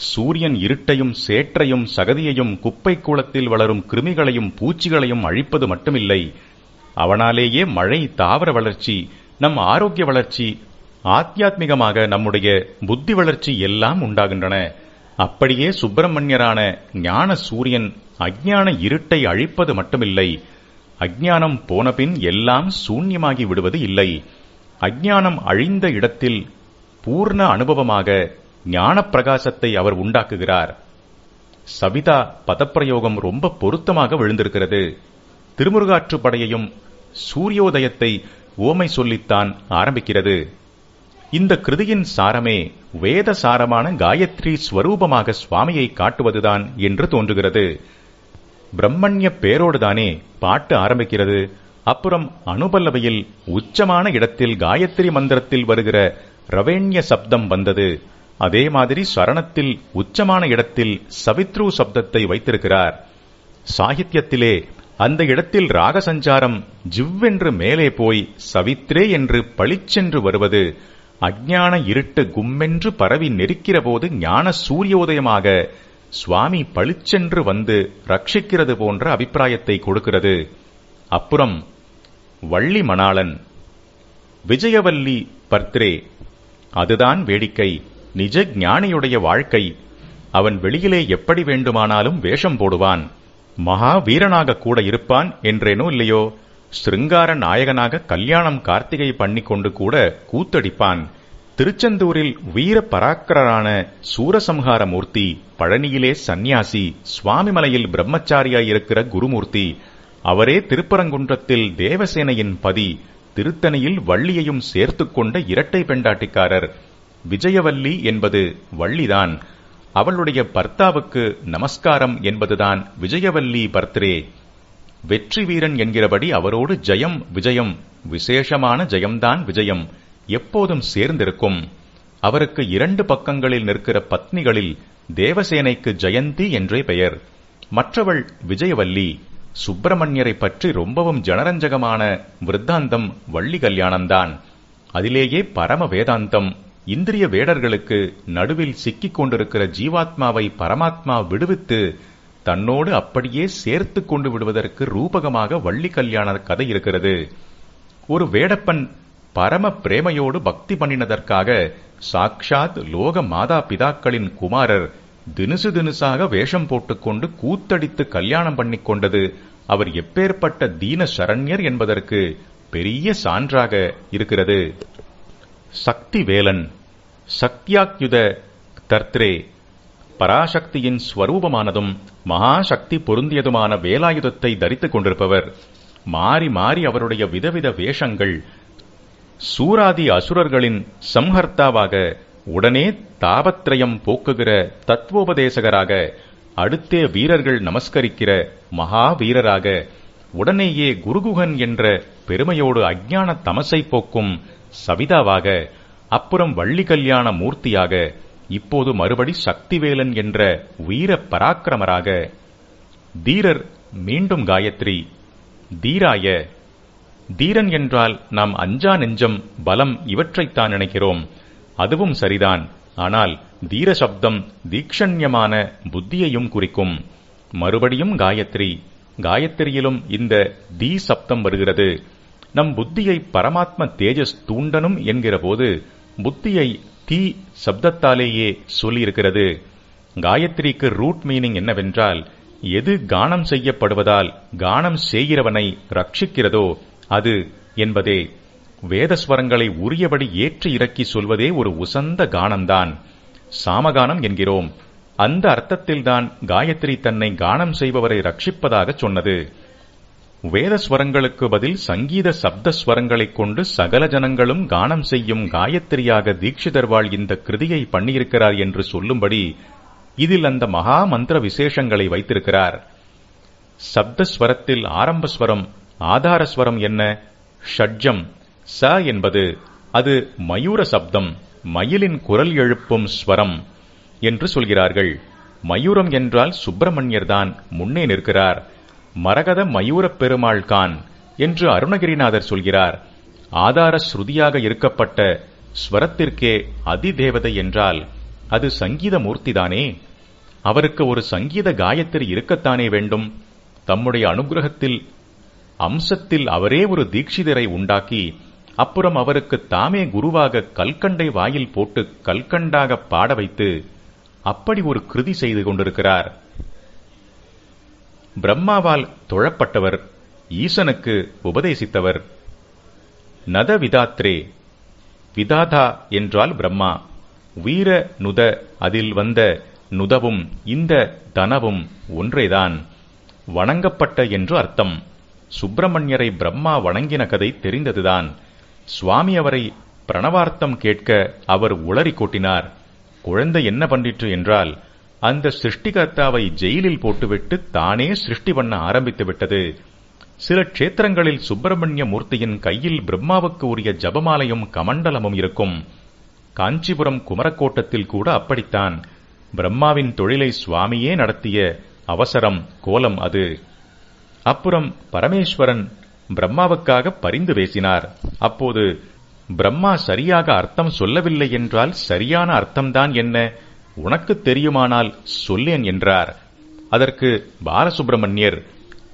சூரியன் இருட்டையும் சேற்றையும் சகதியையும் குப்பை கூளத்தில் வளரும் கிருமிகளையும் பூச்சிகளையும் அழிப்பது மட்டுமில்லை, அவனாலேயே மழை, தாவர வளர்ச்சி, நம் ஆரோக்கிய வளர்ச்சி, ஆத்தியாத்மிகமாக நம்முடைய புத்தி வளர்ச்சி எல்லாம் உண்டாகின்றன. அப்படியே சுப்பிரமணியரான ஞான சூரியன் அஞ்ஞான இருட்டை அழிப்பது மட்டுமில்லை, அஞ்ஞானம் போனபின் எல்லாம் சூன்யமாகி விடுவது இல்லை. அஞ்ஞானம் அழிந்த இடத்தில் பூர்ண அனுபவமாக ஞான பிரகாசத்தை அவர் உண்டாக்குகிறார். சவிதா பதப்பிரயோகம் ரொம்ப பொருத்தமாக விழுந்திருக்கிறது. திருமுருகாற்றுப்படையையும் சூரியோதயத்தை ஓமை சொல்லித்தான் ஆரம்பிக்கிறது. இந்த கிருதியின் சாரமே வேத சாரமான காயத்ரி ஸ்வரூபமாக சுவாமியை காட்டுவதுதான் என்று தோன்றுகிறது. பிரம்மண்ய பேரோடுதானே பாட்டு ஆரம்பிக்கிறது. அப்புறம் அனுபல்லவையில் உச்சமான இடத்தில் காயத்ரி மந்திரத்தில் வருகிற ரவேண்ய சப்தம் வந்தது. அதே மாதிரி சரணத்தில் உச்சமான இடத்தில் சவித்ரு சப்தத்தை வைத்திருக்கிறார். சாகித்யத்திலே அந்த இடத்தில் ராகசஞ்சாரம் ஜிவ்வென்று மேலே போய் சவித்ரே என்று பளிச்சென்று வருவது அஞ்ஞான இருட்டு கும்மென்று பரவி நெருக்கிற போது ஞான சூரியோதயமாக சுவாமி பளிச்சென்று வந்து ரட்சிக்கிறது போன்ற அபிப்பிராயத்தை கொடுக்கிறது. அப்புறம் வள்ளி மணாளன், விஜயவல்லி பர்த்ரே, அதுதான் வேடிக்கை. நிஜ ஞானியுடைய வாழ்க்கை. அவன் வெளியிலே எப்படி வேண்டுமானாலும் வேஷம் போடுவான், மகா வீரனாக கூட இருப்பான் என்றேனோ இல்லையோ. ஸ்ருங்கார நாயகனாக கல்யாணம் கார்த்திகை பண்ணிக்கொண்டு கூட கூத்தடிப்பான். திருச்செந்தூரில் வீர பராக்கரரான சூரசம்ஹார மூர்த்தி, பழனியிலே சந்நியாசி, சுவாமிமலையில் பிரம்மச்சாரியாயிருக்கிற குருமூர்த்தி, அவரே திருப்பரங்குன்றத்தில் தேவசேனையின் பதி, திருத்தணியில் வள்ளியையும் சேர்த்துக்கொண்ட இரட்டை பெண்டாட்டிக்காரர். விஜயவல்லி என்பது வள்ளிதான். அவளுடைய பர்த்தாவுக்கு நமஸ்காரம் என்பதுதான் விஜயவல்லி பர்த்ரே. வெற்றி வீரன் என்கிறபடி அவரோடு ஜெயம் விஜயம், விசேஷமான ஜெயம்தான் விஜயம் எப்போதும் சேர்ந்திருக்கும். அவருக்கு 2 பக்கங்களில் நிற்கிற பத்னிகளில் தேவசேனைக்கு ஜெயந்தி என்றே பெயர், மற்றவள் விஜயவல்லி. சுப்பிரமணியரை பற்றி ரொம்பவும் ஜனரஞ்சகமான விருத்தாந்தம் வள்ளி கல்யாணம்தான். அதிலேயே பரம வேதாந்தம். இந்திரிய வேடர்களுக்கு நடுவில் சிக்கிக் கொண்டிருக்கிற ஜீவாத்மாவை பரமாத்மா விடுவித்து தன்னோடு அப்படியே சேர்த்து கொண்டு விடுவதற்கு ரூபகமாக வள்ளி கல்யாண கதை இருக்கிறது. ஒரு வேடப்பன் பரம பிரேமையோடு பக்தி பண்ணினதற்காக சாக்ஷாத் லோக மாதா பிதாக்களின் குமாரர் தினுசு தினுசாக வேஷம் போட்டுக்கொண்டு கூத்தடித்து கல்யாணம் பண்ணிக்கொண்டது அவர் எப்பேற்பட்ட தீன சரண்யர் என்பதற்கு பெரிய சான்றாக இருக்கிறது. சக்தி வேலன், சக்தியாக்யுத தர்த்ரே, பராசக்தியின் ஸ்வரூபமானதும் மகாசக்தி பொருந்தியதுமான வேலாயுதத்தை தரித்துக் கொண்டிருப்பவர். மாறி மாறி அவருடைய விதவித வேஷங்கள். சூராதி அசுரர்களின் சம்ஹர்த்தாவாக, உடனே தாபத்ரயம் போக்குகிற தத்துவோபதேசகராக, அடுத்தே வீரர்கள் நமஸ்கரிக்கிற மகா வீரராக, உடனேயே குருகுகன் என்ற பெருமையோடு அஞ்ஞான தமசை போக்கும் சவிதாவாக, அப்புறம் வள்ளி கல்யாண மூர்த்தியாக, இப்போது மறுபடி சக்திவேலன் என்ற வீர பராக்கிரமராக. தீரர் மீண்டும் காயத்ரி. தீராய, தீரன் என்றால் நாம் அஞ்சா நெஞ்சம், பலம் இவற்றைத்தான் நினைக்கிறோம். அதுவும் சரிதான். ஆனால் தீர சப்தம் தீக்ஷண்யமான புத்தியையும் குறிக்கும். மறுபடியும் காயத்ரி. காயத்ரியிலும் இந்த தீ சப்தம் வருகிறது. நம் புத்தியை பரமாத்ம தேஜஸ் தூண்டனும் என்கிற போது புத்தியை தீ சப்தத்தாலேயே சொல்லியிருக்கிறது. காயத்ரிக்கு ரூட் மீனிங் என்னவென்றால், எது கானம் செய்யப்படுவதால் கானம் செய்கிறவனை ரட்சிக்கிறதோ அது என்பதே. வேதஸ்வரங்களை உரியபடி ஏற்றி இறக்கி சொல்வதே ஒரு உசந்த கானம்தான். சாமகானம் என்கிறோம். அந்த அர்த்தத்தில்தான் காயத்ரி தன்னை கானம் செய்பவரை ரட்சிப்பதாக சொன்னது. வேதஸ்வரங்களுக்கு பதில் சங்கீத சப்தஸ்வரங்களைக் கொண்டு சகல ஜனங்களும் கானம் செய்யும் காயத்ரியாக தீட்சிதர்வாள் இந்த கிருதியை பண்ணியிருக்கிறார் என்று சொல்லும்படி இதில் அந்த மகா மந்திர விசேஷங்களை வைத்திருக்கிறார். சப்தஸ்வரத்தில் ஆரம்பஸ்வரம் ஆதாரஸ்வரம் என்ன? ஷட்ஜம். ச என்பது அது மயூர சப்தம், மயிலின் குரல் எழுப்பும் ஸ்வரம் என்று சொல்கிறார்கள். மயூரம் என்றால் சுப்பிரமணியர்தான் முன்னே நிற்கிறார். மரகத மயூரப் பெருமாள் கான் என்று அருணகிரிநாதர் சொல்கிறார். ஆதார ஸ்ருதியாக இருக்கப்பட்ட ஸ்வரத்திற்கே அதிதேவதை என்றால் அது சங்கீத மூர்த்திதானே. அவருக்கு ஒரு சங்கீத காயத்ரி இருக்கத்தானே வேண்டும். தம்முடைய அனுகிரகத்தில் அம்சத்தில் அவரே ஒரு தீட்சிதரை உண்டாக்கி அப்புறம் அவருக்கு தாமே குருவாக கல்கண்டை வாயில் போட்டு கல்கண்டாக பாட வைத்து அப்படி ஒரு கிருதி செய்து கொண்டிருக்கிறார். பிரம்மாவால் தொழப்பட்டவர், ஈசனுக்கு உபதேசித்தவர். நத விதாத்ரே, விதாதா என்றால் பிரம்மா. வீர நுத, அதில் வந்த நுதவும் இந்த தனவும் ஒன்றேதான். வணங்கப்பட்ட என்று அர்த்தம். சுப்பிரமணியரை பிரம்மா வணங்கின கதை தெரிந்ததுதான். சுவாமி அவரை பிரணவார்த்தம் கேட்க அவர் உளறி கொட்டினார். குழந்தை என்ன பண்ணிற்று என்றால், அந்த சிருஷ்டிகர்த்தாவை ஜெயிலில் போட்டுவிட்டு தானே சிருஷ்டி பண்ண ஆரம்பித்து விட்டது. சில க்ஷேத்திரங்களில் சுப்பிரமணிய மூர்த்தியின் கையில் பிரம்மாவுக்கு உரிய ஜபமாலையும் கமண்டலமும் இருக்கும். காஞ்சிபுரம் குமரக்கோட்டத்தில் கூட அப்படித்தான். பிரம்மாவின் தொழிலை சுவாமியே நடத்திய அவசரம் கோலம் அது. அப்புறம் பரமேஸ்வரன் பிரம்மாவுக்காக பரிந்து பேசினார். அப்போது பிரம்மா சரியாக அர்த்தம் சொல்லவில்லை என்றால் சரியான அர்த்தம்தான் என்ன, உனக்கு தெரியுமானால் சொல்லேன் என்றார். அதற்கு பாலசுப்பிரமணியர்,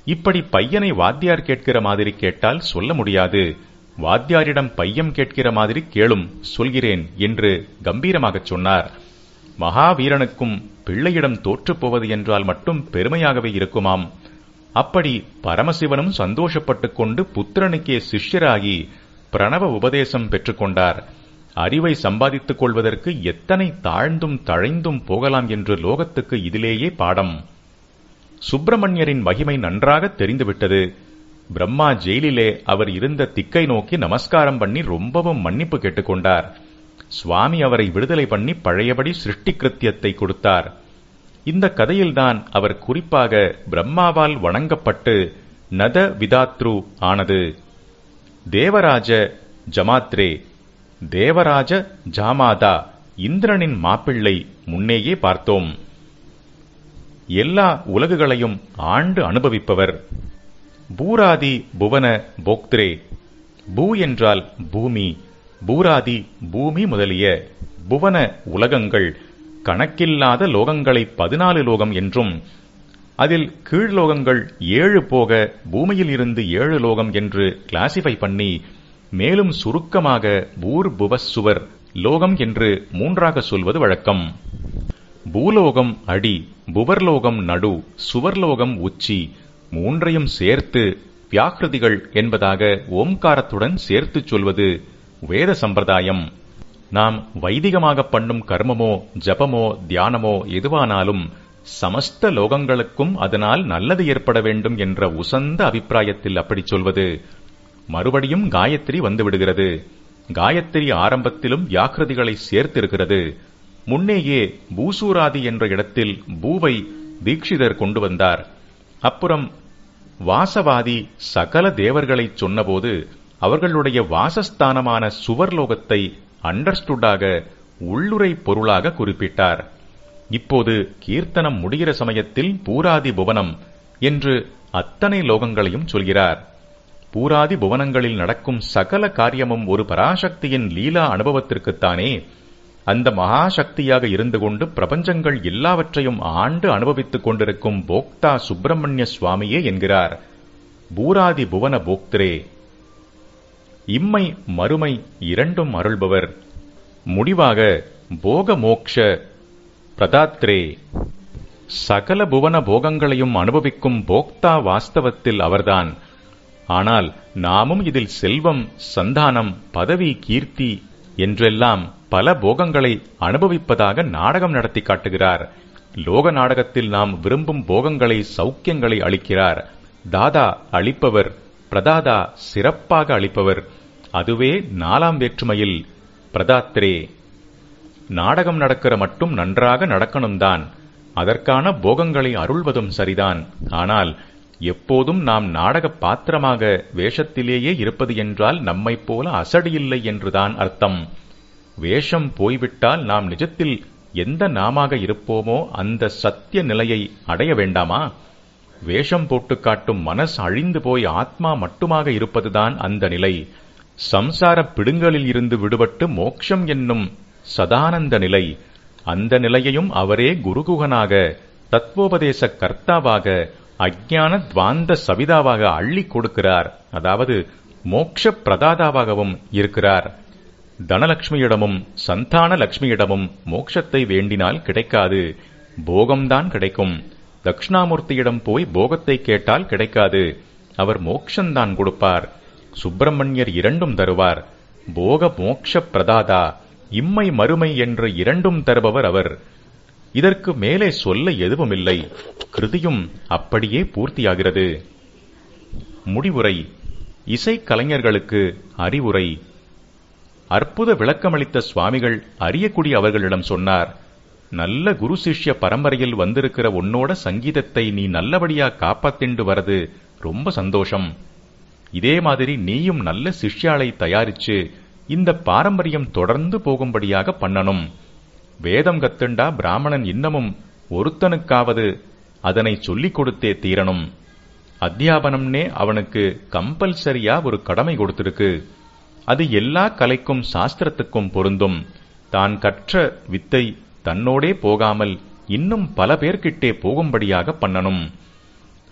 இப்படி பையனை வாத்தியார் கேட்கிற மாதிரி கேட்டால் சொல்ல முடியாது, வாத்தியாரிடம் பையன் கேட்கிற மாதிரி கேளும், சொல்கிறேன் என்று கம்பீரமாகச் சொன்னார். மகாவீரனுக்கும் பிள்ளையிடம் தோற்றுப்போவது என்றால் மட்டும் பெருமையாகவே இருக்குமாம். அப்படி பரமசிவனும் சந்தோஷப்பட்டுக் கொண்டு புத்திரனுக்கே சிஷ்யராகி பிரணவ உபதேசம் பெற்றுக்கொண்டார். அறிவை சம்பாதித்துக் கொள்வதற்கு எத்தனை தாழ்ந்தும் தழைந்தும் போகலாம் என்று லோகத்துக்கு இதிலேயே பாடம். சுப்பிரமணியரின் மகிமை நன்றாக தெரிந்துவிட்டது. பிரம்மா ஜெயிலிலே அவர் இருந்த திக்கை நோக்கி நமஸ்காரம் பண்ணி ரொம்பவும் மன்னிப்பு கேட்டுக்கொண்டார். சுவாமி அவரை விடுதலை பண்ணி பழையபடி சிருஷ்டி கிருத்தியத்தை கொடுத்தார். இந்த கதையில்தான் அவர் குறிப்பாக பிரம்மாவால் வணங்கப்பட்டு நத விதாத்ரு ஆனது. தேவராஜ ஜமாத்ரே, தேவராஜ ஜாமாதா, இந்திரனின் மாப்பிள்ளை முன்னேயே பார்த்தோம். எல்லா உலகுகளையும் ஆண்டு அனுபவிப்பவர். பூராதி புவன போக்திரே, பூ என்றால் பூமி, பூராதி பூமி முதலிய புவன உலகங்கள், கணக்கில்லாத லோகங்களை 14 லோகம் என்றும் அதில் கீழ்லோகங்கள் 7 போக பூமியில் இருந்து 7 லோகம் என்று கிளாசிஃபை பண்ணி மேலும் சுருக்கமாக பூர்புவசுவர் லோகம் என்று 3ஆக சொல்வது வழக்கம். பூலோகம் அடி, புவர்லோகம் நடு, சுவர்லோகம் உச்சி, 3ஐயும் சேர்த்து வியாக்கிருதிகள் என்பதாக ஓம்காரத்துடன் சேர்த்துச் சொல்வது வேத சம்பிரதாயம். நாம் வைதிகமாக பண்ணும் கர்மமோ ஜபமோ தியானமோ எதுவானாலும் சமஸ்த லோகங்களுக்கும் அதனால் நல்லது ஏற்பட வேண்டும் என்ற உசந்த அபிப்பிராயத்தில் அப்படி சொல்வது. மறுபடியும் காயத்ரி வந்துவிடுகிறது. காயத்ரி ஆரம்பத்திலும் வியாக்கிருதிகளை சேர்த்திருக்கிறது. முன்னேயே பூசூராதி என்ற இடத்தில் பூவை தீட்சிதர் கொண்டு வந்தார். அப்புறம் வாசவாதி சகல தேவர்களைச் சொன்னபோது அவர்களுடைய வாசஸ்தானமான சுவர்லோகத்தை அண்டர்ஸ்டுடாக உள்ளுரை பொருளாக குறிப்பிட்டார். இப்போது கீர்த்தனம் முடிகிற சமயத்தில் பூராதி புவனம் என்று அத்தனை லோகங்களையும் சொல்கிறார். பூராதி புவனங்களில் நடக்கும் சகல காரியமும் ஒரு பராசக்தியின் லீலா அனுபவத்திற்குத்தானே. அந்த மகாசக்தியாக இருந்து கொண்டு பிரபஞ்சங்கள் எல்லாவற்றையும் ஆண்டு அனுபவித்துக் கொண்டிருக்கும் போக்தா சுப்பிரமணிய சுவாமியே என்கிறார். பூராதி புவன போக்திரே, இம்மை மறுமை இரண்டும் அருள்பவர். முடிவாக போக மோக்ஷ பிரதாத்ரே, சகல புவன போகங்களையும் அனுபவிக்கும் போக்தா வாஸ்தவத்தில் அவர்தான். ஆனால் நாமும் இதில் செல்வம், சந்தானம், பதவி, கீர்த்தி என்றெல்லாம் பல போகங்களை அனுபவிப்பதாக நாடகம் நடத்தி காட்டுகிறார். லோக நாடகத்தில் நாம் விரும்பும் போகங்களை, சௌக்கியங்களை அளிக்கிறார். தாதா அளிப்பவர், பிரதாதா சிறப்பாக அளிப்பவர். அதுவே 4ஆம் வேற்றுமையில் பிரதாத்ரே. நாடகம் நடக்கிற மட்டும் நன்றாக நடக்கணும்தான். அதற்கான போகங்களை அருள்வதும் சரிதான். ஆனால் எப்போதும் நாம் நாடக பாத்திரமாக வேஷத்திலேயே இருப்பது என்றால் நம்மைப் போல அசடியில்லை என்றுதான் அர்த்தம். வேஷம் போய்விட்டால் நாம் நிஜத்தில் எந்த நாமாக இருப்போமோ அந்த சத்திய நிலையை அடைய வேண்டாமா? வேஷம் போட்டு காட்டும் மனசு அழிந்து போய் ஆத்மா மட்டுமாக இருப்பதுதான் அந்த நிலை. சம்சார பிடுங்களில் இருந்து விடுபட்டு மோட்சம் என்னும் சதானந்த நிலை. அந்த நிலையையும் அவரே குருகுகனாக, தத்துவோபதேச கர்த்தாவாக, அஜ்ஞான துவாந்த சவிதாவாக அள்ளி கொடுக்கிறார். அதாவது மோட்ச பிரதாதாவாகவும் இருக்கிறார். தனலட்சுமியிடமும் சந்தான லட்சுமியிடமும் மோட்சத்தை வேண்டினால் கிடைக்காது, போகம்தான் கிடைக்கும். தட்சிணாமூர்த்தியிடம் போய் போகத்தை கேட்டால் கிடைக்காது, அவர் மோட்சந்தான் கொடுப்பார். சுப்பிரமணியர் இரண்டும் தருவார். போக மோட்ச பிரதாதா, இம்மை மறுமை என்று இரண்டும் தருபவர் அவர். இதற்கு மேலே சொல்ல எதுவுமில்லை. கிருதியும் அப்படியே பூர்த்தியாகிறது. முடிவுரை. இசைக்கலைஞர்களுக்கு அறிவுரை. அற்புத விளக்கமளித்த சுவாமிகள் அரியக்குடி அவர்களிடம் சொன்னார், நல்ல குரு சிஷ்ய பரம்பரையில் வந்திருக்கிற உன்னோட சங்கீதத்தை நீ நல்லபடியா காப்பாத்திண்டு வரது ரொம்ப சந்தோஷம். இதே மாதிரி நீயும் நல்ல சிஷ்யாளை தயாரிச்சு இந்த பாரம்பரியம் தொடர்ந்து போகும்படியாக பண்ணணும். வேதம் கத்துண்டா பிராமணன் இன்னமும் ஒருத்தனுக்காவது அதனை சொல்லிக் கொடுத்தே தீரணும். அத்தியாபனம்னே அவனுக்கு கம்பல்சரியா ஒரு கடமை கொடுத்திருக்கு. அது எல்லா கலைக்கும் சாஸ்திரத்துக்கும் பொருந்தும். தான் கற்ற வித்தை தன்னோடே போகாமல் இன்னும் பல பேர்கிட்டே போகும்படியாக பண்ணணும்.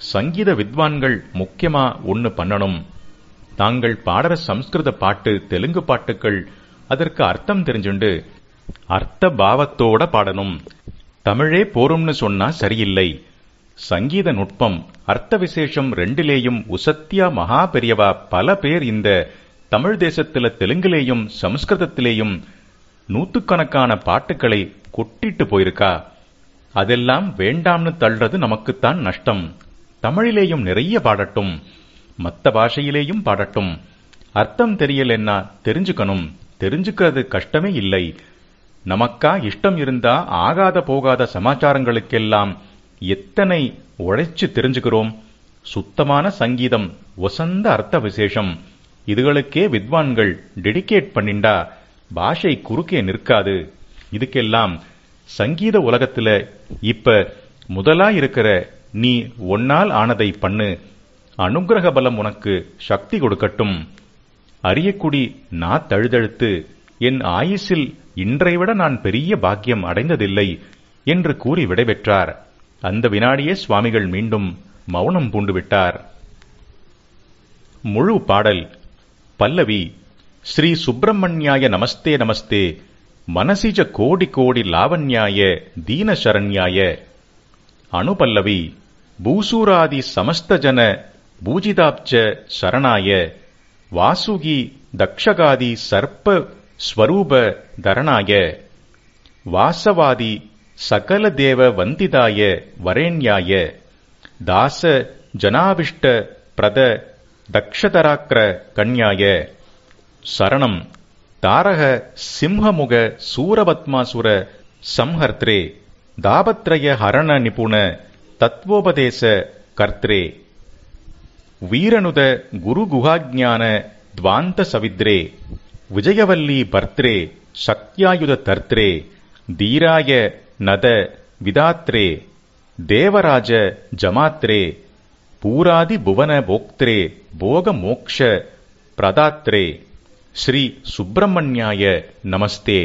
சங்கீத வித்வான்கள் முக்கியமா ஒன்னு பண்ணணும். தாங்கள் பாடுற சம்ஸ்கிருத பாட்டு, தெலுங்கு பாட்டுக்கள் அதற்கு அர்த்தம் தெரிஞ்சுண்டு அர்த்த பாவத்தோட பாடணும். தமிழே போரும்னு சொன்னா சரியில்லை. சங்கீத நுட்பம், அர்த்த விசேஷம் ரெண்டிலேயும் உசத்தியா மகா பெரியவா பல பேர் இந்த தமிழ் தேசத்தில தெலுங்கிலேயும் சமஸ்கிருதத்திலேயும் நூத்துக்கணக்கான பாட்டுக்களை கொட்டிட்டு போயிருக்கா. அதெல்லாம் வேண்டாம்னு தள்ளுறது நமக்குத்தான் நஷ்டம். தமிழிலேயும் நிறைய பாடட்டும், மத்த பாஷையிலேயும் பாடட்டும். அர்த்தம் தெரியலன்னா தெரிஞ்சுக்கணும். தெரிஞ்சுக்கிறது கஷ்டமே இல்லை. நமக்கா இஷ்டம் இருந்தா ஆகாத போகாத சமாச்சாரங்களுக்கெல்லாம் எத்தனை உழைச்சு தெரிஞ்சுக்கிறோம். சுத்தமான சங்கீதம், வசந்த அர்த்த விசேஷம், இதுகளுக்கே வித்வான்கள் டெடிகேட் பண்ணிண்டா பாஷை குறுக்கே நிற்காது. இதுக்கெல்லாம் சங்கீத உலகத்துல இப்ப முதலா இருக்கிற நீ ஒன்னால் ஆனதை பண்ணு. அனுக்கிரக பலம் உனக்கு சக்தி கொடுக்கட்டும். அரியக்குடி நான் தழுதழுத்து என் ஆயுசில் இன்றைவிட நான் பெரிய பாக்கியம் அடைந்ததில்லை என்று கூறி விடைபெற்றார். அந்த வினாடியே சுவாமிகள் மீண்டும் மௌனம் பூண்டுவிட்டார். முழு பாடல். பல்லவி. ஸ்ரீ சுப்பிரமணியாய நமஸ்தே நமஸ்தே, மனசிஜ கோடி கோடி லாவண்யாய தீனசரண்யாய. அனுபல்லவி. பூசூராதி சமஸ்தஜன பூஜிதாப்ச சரணாய, வாசுகி தக்ஷகாதி சர்ப்ப ஸ்வரூப தரணாய, வாசவாதி சகல தேவ வந்திதாய வரேண்யாய, தாச ஜனாவிஷ்ட பிரத தக்ஷதராக்ர கண்யாய. சரணம். தாரக சிம்ஹமுக சூரபத்மாசுர சம்ஹர்த்ரே, தாபத்ரய ஹரண நிபுண தத்வோபதேச கர்த்ரே. வீரனுத குரு குஹாஜ்ஞான துவாந்த சவித்ரே, விஜயவல்லி பர்த்ரே சக்தியாயுத தர்த்ரே, தீராய நத விதாத்ரே, தேவராஜ ஜமாத்ரே, பூராதி புவன போக்திரே போக மோக்ஷ பிரதாத்ரே. ஸ்ரீ சுப்பிரமணியாய நமஸ்தே.